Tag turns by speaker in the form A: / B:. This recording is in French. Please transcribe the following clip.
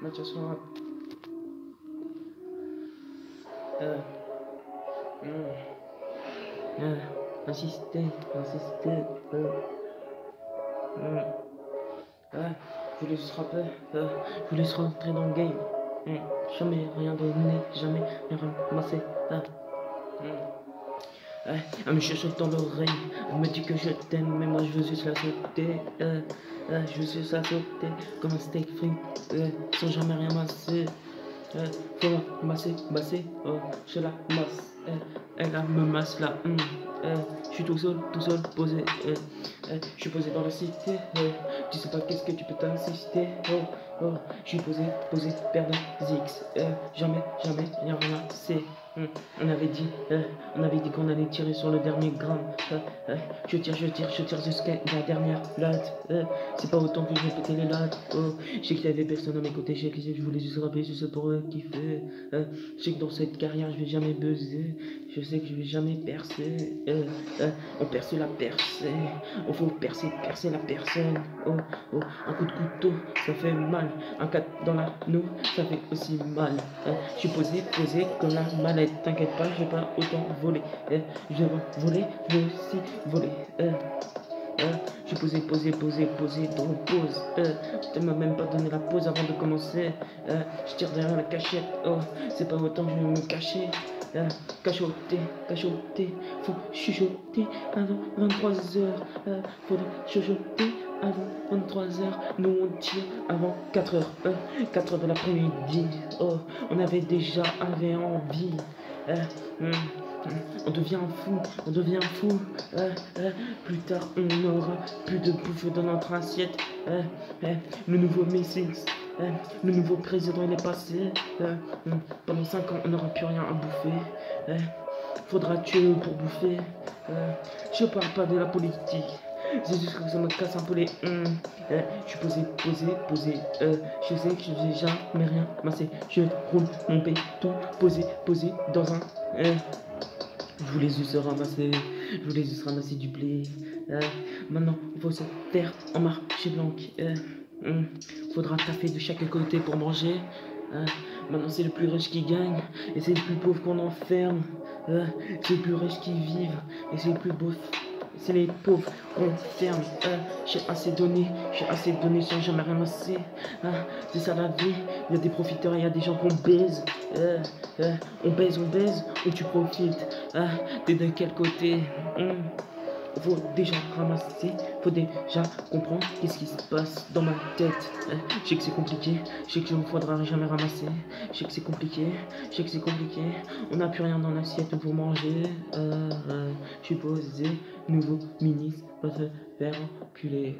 A: Mathias Rap. Insister. Je voulais juste rapper, je voulais juste rentrer dans le game. Jamais rien donné, jamais rien ramassé. Elle me chuchote dans l'oreille, elle me dit que je t'aime, mais moi je veux juste la sauter. Je veux juste la sauter comme un steak frit, sans jamais rien masser. Faut la masser, je la masse. Elle me masse là. Je suis tout seul, posé. Je suis posé dans la cité. Tu sais pas qu'est-ce que tu peux t'insister. Je suis posé, père de Zix. Jamais rien ramassé. On avait dit qu'on allait tirer sur le dernier gramme. Je tire jusqu'à la dernière latte. C'est pas autant que je vais péter les lattes. Je sais qu'il y avait personne à mes côtés. Je sais que je voulais juste rapper juste pour kiffer. Je sais que dans cette carrière je vais jamais buzzer. Je sais que je vais jamais percer. On perce la percée. On faut percer la personne. Un coup de couteau, ça fait mal. Un 4 dans la noix, ça fait aussi mal. Je suis posé comme la mallette. T'inquiète pas, je vais pas autant voler. Je vais voler, je vais aussi voler. Je suis posé dans le pause. Tu m'as même pas donné la pause avant de commencer. Je tire derrière la cachette. C'est pas autant que je vais me cacher. Cachoter, faut chuchoter avant 23h. Faut chuchoter avant 23h. Nous on tire avant 4h. 4h de l'après-midi. On avait déjà envie. On devient fou. Plus tard, on n'aura plus de bouffe dans notre assiette. Le nouveau Messi, le nouveau président, il est passé. Pendant 5 ans, on n'aura plus rien à bouffer. Faudra tuer pour bouffer. Je parle pas de la politique. C'est juste que ça me casse un peu les je suis posé. Je sais que je vais jamais rien masser. Je roule mon béton posé dans un. Je voulais juste ramasser du blé. Maintenant, il faut se taire en marché blanc. Faudra taffer de chaque côté pour manger. Maintenant, c'est le plus riche qui gagne. Et c'est le plus pauvre qu'on enferme. C'est le plus riche qui vive. Et c'est le plus beau. C'est les pauvres qu'on ferme. J'ai assez donné sans jamais ramasser. C'est ça la vie. Il y a des profiteurs, il y a des gens qu'on baise. On baise, ou tu profites. T'es de quel côté? Faut déjà ramasser, faut déjà comprendre qu'est-ce qui se passe dans ma tête. Je sais que c'est compliqué, je sais que je ne faudra jamais ramasser. Je sais que c'est compliqué, on n'a plus rien dans l'assiette pour manger. Je suis posé, nouveau ministre va se faire enculer.